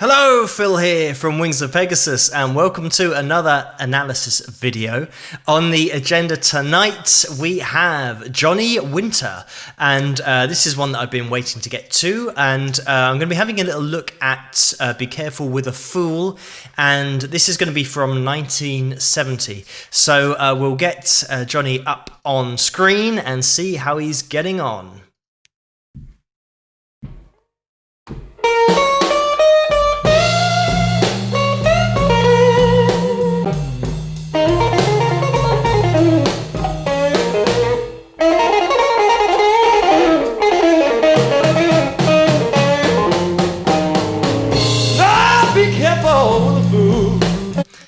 Hello, Phil here from Wings of Pegasus, and welcome to another analysis video. On the agenda tonight, we have Johnny Winter, and this is one that I've been waiting to get to, and I'm going to be having a little look at Be Careful with a Fool, and this is going to be from 1970. So we'll get Johnny up on screen and see how he's getting on.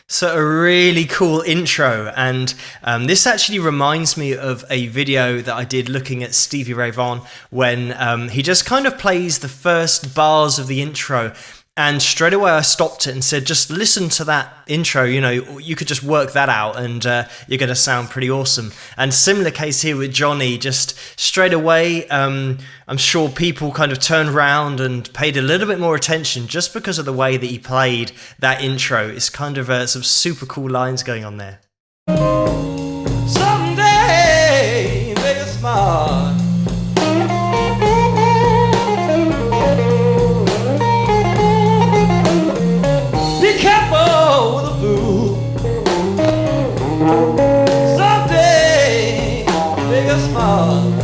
So a really cool intro, and this actually reminds me of a video that I did looking at Stevie Ray Vaughan when he just kind of plays the first bars of the intro, and straight away I stopped it and said, just listen to that intro, you know, you could just work that out and you're going to sound pretty awesome. And similar case here with Johnny, just straight away I'm sure people kind of turned around and paid a little bit more attention just because of the way that he played that intro. It's kind of some super cool lines going on there. Someday, make it smart. Be careful with the fool. Someday, make it smart.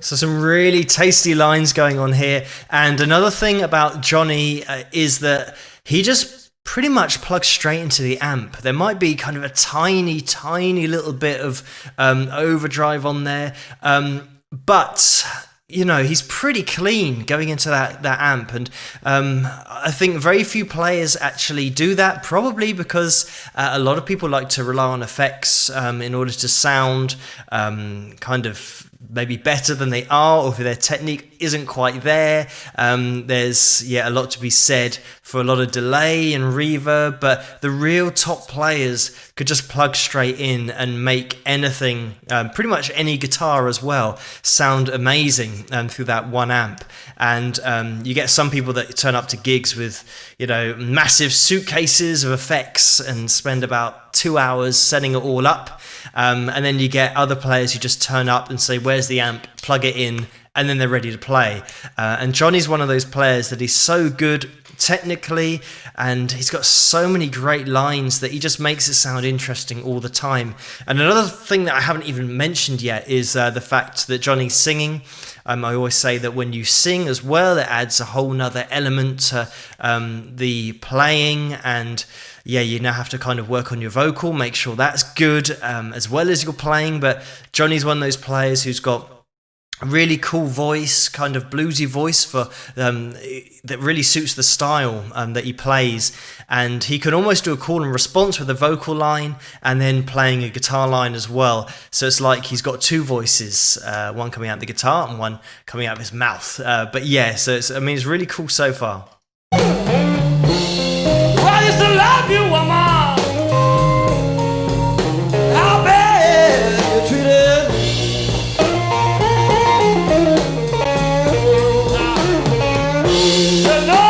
So some really tasty lines going on here. And another thing about Johnny is that he just pretty much plugs straight into the amp. There might be kind of a tiny little bit of overdrive on there, but you know, he's pretty clean going into that amp, and I think very few players actually do that, probably because a lot of people like to rely on effects in order to sound kind of maybe better than they are, or if their technique isn't quite there. There's a lot to be said for a lot of delay and reverb, but the real top players could just plug straight in and make anything, pretty much any guitar as well, sound amazing through that one amp. And you get some people that turn up to gigs with, you know, massive suitcases of effects and spend about 2 hours setting it all up. And then you get other players who just turn up and say, where's the amp, plug it in, and then they're ready to play. And Johnny's one of those players that he's so good technically, and he's got so many great lines that he just makes it sound interesting all the time. And another thing that I haven't even mentioned yet is the fact that Johnny's singing. I always say that when you sing as well, it adds a whole nother element to the playing, and you now have to kind of work on your vocal, make sure that's good as well as your playing. But Johnny's one of those players who's got a really cool voice, kind of bluesy voice for that really suits the style that he plays, and he can almost do a call and response with a vocal line and then playing a guitar line as well. So it's like he's got two voices, one coming out of the guitar and one coming out of his mouth. But yeah, so it's really cool so far. I used to love you, woman. How bad you treated me. You know I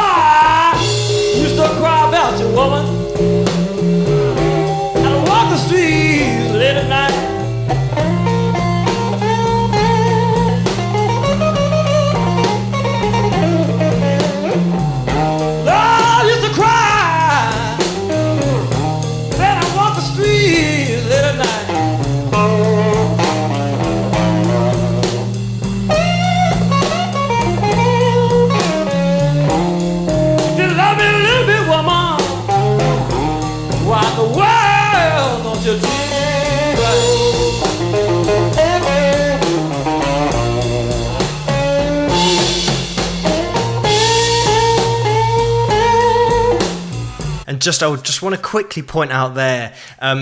used to cry about you, woman. And walk the streets late at night. Lord, I used to cry And I just want to quickly point out there,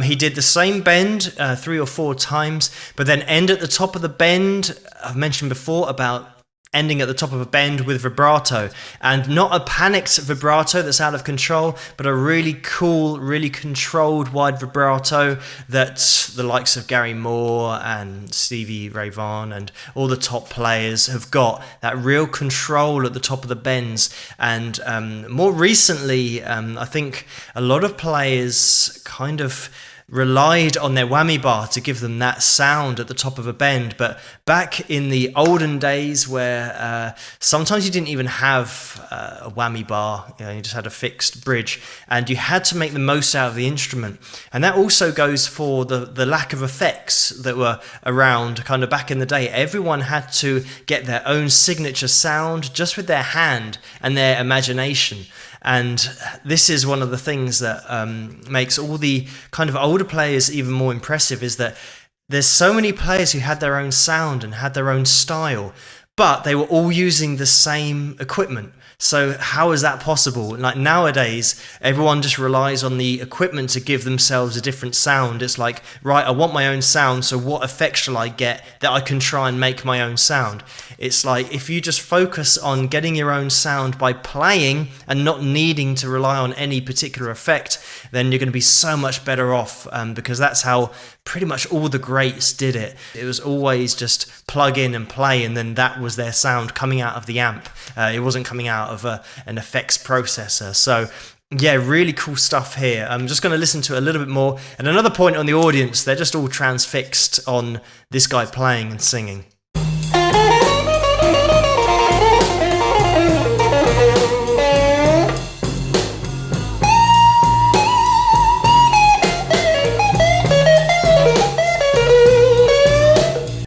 he did the same bend 3 or 4 times, but then end at the top of the bend. I've mentioned before about ending at the top of a bend with vibrato, and not a panicked vibrato that's out of control, but a really cool, really controlled wide vibrato that the likes of Gary Moore and Stevie Ray Vaughan and all the top players have got, that real control at the top of the bends. And more recently, I think a lot of players kind of relied on their whammy bar to give them that sound at the top of a bend. But back in the olden days where sometimes you didn't even have a whammy bar, you just had a fixed bridge, and you had to make the most out of the instrument. And that also goes for the lack of effects that were around kind of back in the day. Everyone had to get their own signature sound just with their hand and their imagination. And this is one of the things that makes all the kind of older players even more impressive, is that there's so many players who had their own sound and had their own style, but they were all using the same equipment. So how is that possible? Like nowadays, everyone just relies on the equipment to give themselves a different sound. It's like, right, I want my own sound, so what effect shall I get that I can try and make my own sound? It's like, if you just focus on getting your own sound by playing and not needing to rely on any particular effect, then you're going to be so much better off, because that's how pretty much all the greats did it. It was always just plug in and play, and then that was their sound coming out of the amp. It wasn't coming out of an effects processor. So yeah, really cool stuff here. I'm just going to listen to it a little bit more. And another point on the audience, they're just all transfixed on this guy playing and singing.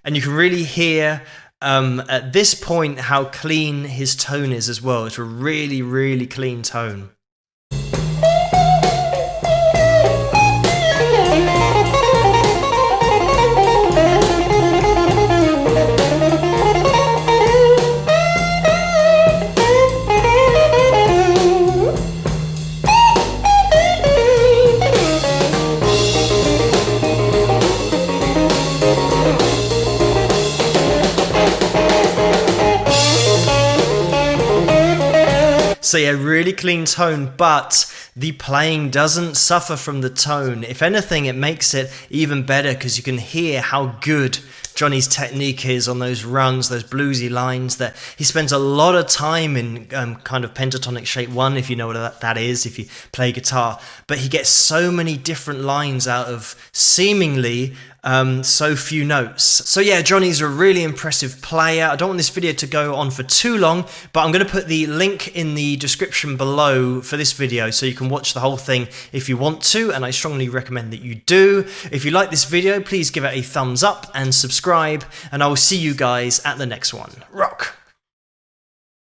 And you can really hear at this point how clean his tone is as well. It's a really, really clean tone. So yeah, really clean tone, but the playing doesn't suffer from the tone. If anything, it makes it even better because you can hear how good Johnny's technique is on those runs, those bluesy lines, that he spends a lot of time in kind of pentatonic shape 1, if you know what that is, if you play guitar. But he gets so many different lines out of seemingly so few notes. So yeah, Johnny's a really impressive player. I don't want this video to go on for too long, but I'm going to put the link in the description below for this video so you can watch the whole thing if you want to, and I strongly recommend that you do. If you like this video, please give it a thumbs up and subscribe, and I will see you guys at the next one. Rock!